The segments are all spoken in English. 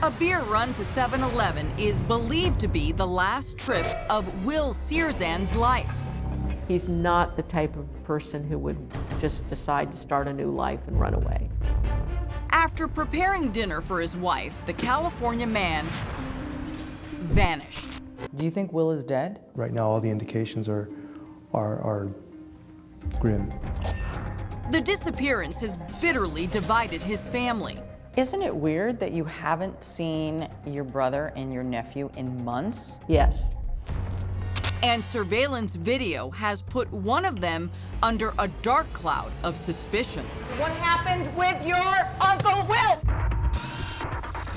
A beer run to 7-Eleven is believed to be the last trip of Will Searzan's life. He's not the type of person who would just decide to start a new life and run away. After preparing dinner for his wife, the California man vanished. Do you think Will is dead? Right now, all the indications are grim. The disappearance has bitterly divided his family. Isn't it weird that you haven't seen your brother and your nephew in months? Yes. And surveillance video has put one of them under a dark cloud of suspicion. What happened with your Uncle Will?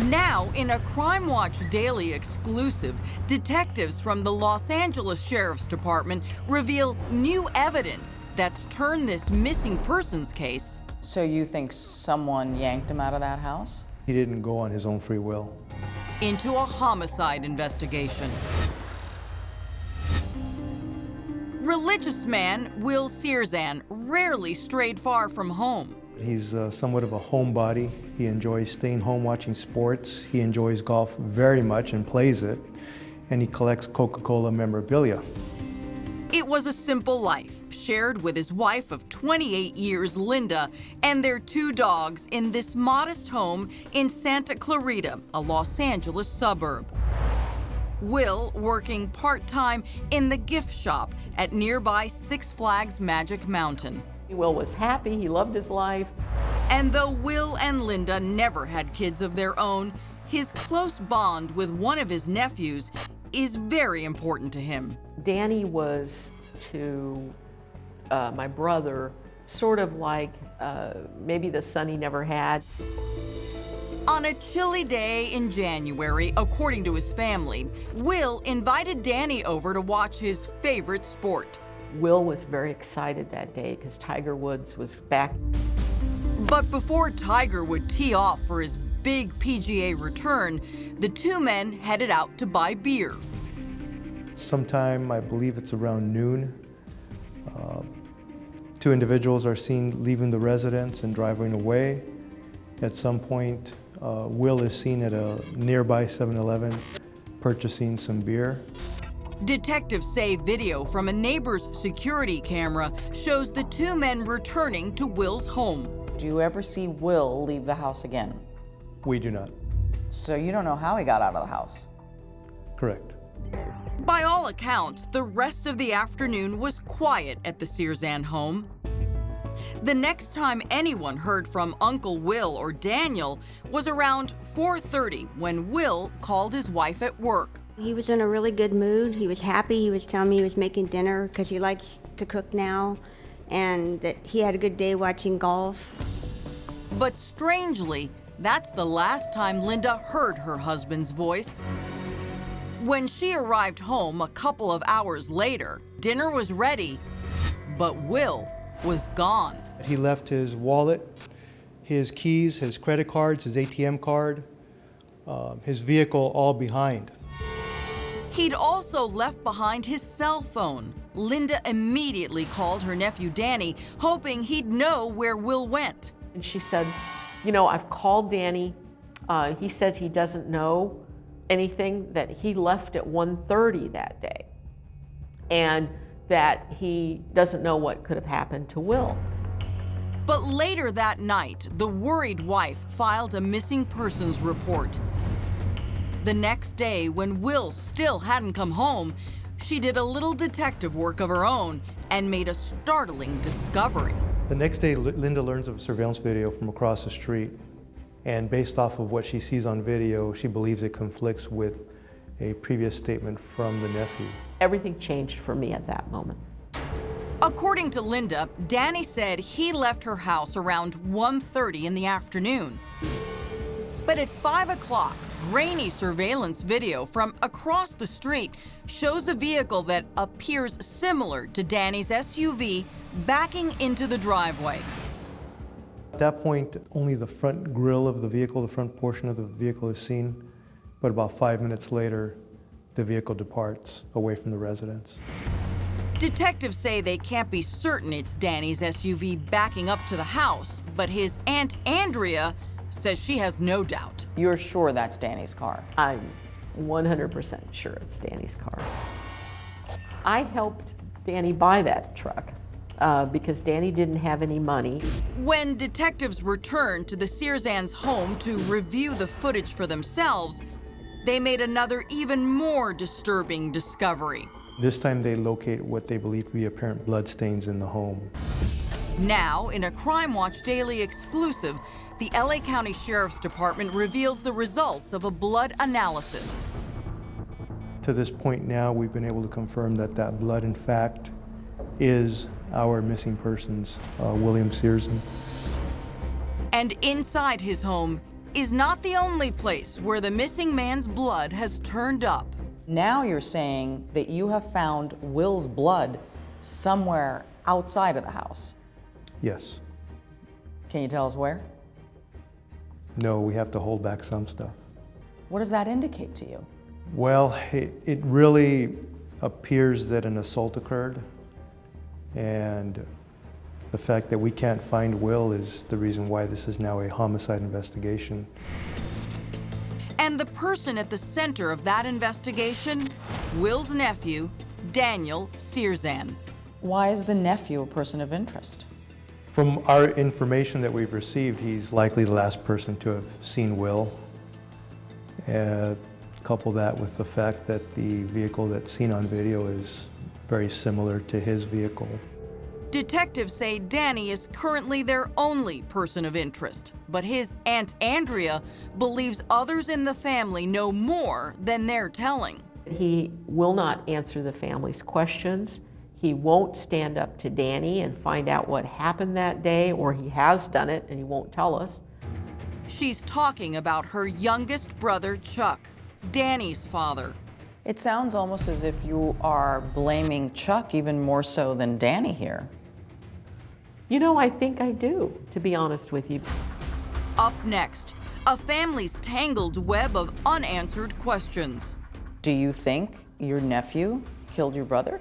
Now, in a Crime Watch Daily exclusive, detectives from the Los Angeles Sheriff's Department reveal new evidence that's turned this missing persons case. So you think someone yanked him out of that house? He didn't go on his own free will. Into a homicide investigation. Religious man Will Searzan rarely strayed far from home. He's somewhat of a homebody. He enjoys staying home watching sports. He enjoys golf very much and plays it. And he collects Coca-Cola memorabilia. It was a simple life, shared with his wife of 28 years, Linda, and their 2 dogs in this modest home in Santa Clarita, a Los Angeles suburb. Will working part-time in the gift shop at nearby Six Flags Magic Mountain. Will was happy, he loved his life. And though Will and Linda never had kids of their own, his close bond with one of his nephews is very important to him. Danny was to my brother sort of like maybe the son he never had. On a chilly day in January, according to his family, Will invited Danny over to watch his favorite sport. Will was very excited that day because Tiger Woods was back. But before Tiger would tee off for his big PGA return, the 2 men headed out to buy beer. Sometime, I believe it's around noon, 2 individuals are seen leaving the residence and driving away. At some point, Will is seen at a nearby 7-Eleven purchasing some beer. Detectives say video from a neighbor's security camera shows the 2 men returning to Will's home. Do you ever see Will leave the house again? We do not. So you don't know how he got out of the house? Correct. By all accounts, the rest of the afternoon was quiet at the Searzan home. The next time anyone heard from Uncle Will or Daniel was around 4:30 when Will called his wife at work. He was in a really good mood. He was happy. He was telling me he was making dinner because he likes to cook now, and that he had a good day watching golf. But strangely, that's the last time Linda heard her husband's voice. When she arrived home a couple of hours later, dinner was ready, but Will was gone. He left his wallet, his keys, his credit cards, his ATM card, his vehicle all behind. He'd also left behind his cell phone. Linda immediately called her nephew Danny, hoping he'd know where Will went. And she said, you know, I've called Danny. He says he doesn't know anything, that he left at 1:30 that day, and that he doesn't know what could have happened to Will. But later that night, the worried wife filed a missing persons report. The next day, when Will still hadn't come home, she did a little detective work of her own and made a startling discovery. The next day, Linda learns of a surveillance video from across the street. And based off of what she sees on video, she believes it conflicts with a previous statement from the nephew. Everything changed for me at that moment. According to Linda, Danny said he left her house around 1:30 in the afternoon. But at 5 o'clock, grainy surveillance video from across the street shows a vehicle that appears similar to Danny's SUV backing into the driveway. At that point, only the front grille of the vehicle, the front portion of the vehicle is seen, but about 5 minutes later, the vehicle departs away from the residence. Detectives say they can't be certain it's Danny's SUV backing up to the house, but his Aunt Andrea says she has no doubt. You're sure that's Danny's car? I'm 100% sure it's Danny's car. I helped Danny buy that truck because Danny didn't have any money. When detectives returned to the Sierzans' home to review the footage for themselves, they made another even more disturbing discovery. This time they locate what they believe to be apparent bloodstains in the home. Now, in a Crime Watch Daily exclusive, the LA County Sheriff's Department reveals the results of a blood analysis. To this point now, we've been able to confirm that that blood, in fact, is our missing person's, William Sierzan. And inside his home is not the only place where the missing man's blood has turned up. Now you're saying that you have found Will's blood somewhere outside of the house. Yes. Can you tell us where? No, we have to hold back some stuff. What does that indicate to you? Well, it really appears that an assault occurred, and the fact that we can't find Will is the reason why this is now a homicide investigation. And the person at the center of that investigation, Will's nephew, Daniel Sierzan. Why is the nephew a person of interest? From our information that we've received, he's likely the last person to have seen Will. Couple that with the fact that the vehicle that's seen on video is very similar to his vehicle. Detectives say Danny is currently their only person of interest, but his Aunt Andrea believes others in the family know more than they're telling. He will not answer the family's questions. He won't stand up to Danny and find out what happened that day, or he has done it and he won't tell us. She's talking about her youngest brother, Chuck, Danny's father. It sounds almost as if you are blaming Chuck even more so than Danny here. You know, I think I do, to be honest with you. Up next, a family's tangled web of unanswered questions. Do you think your nephew killed your brother?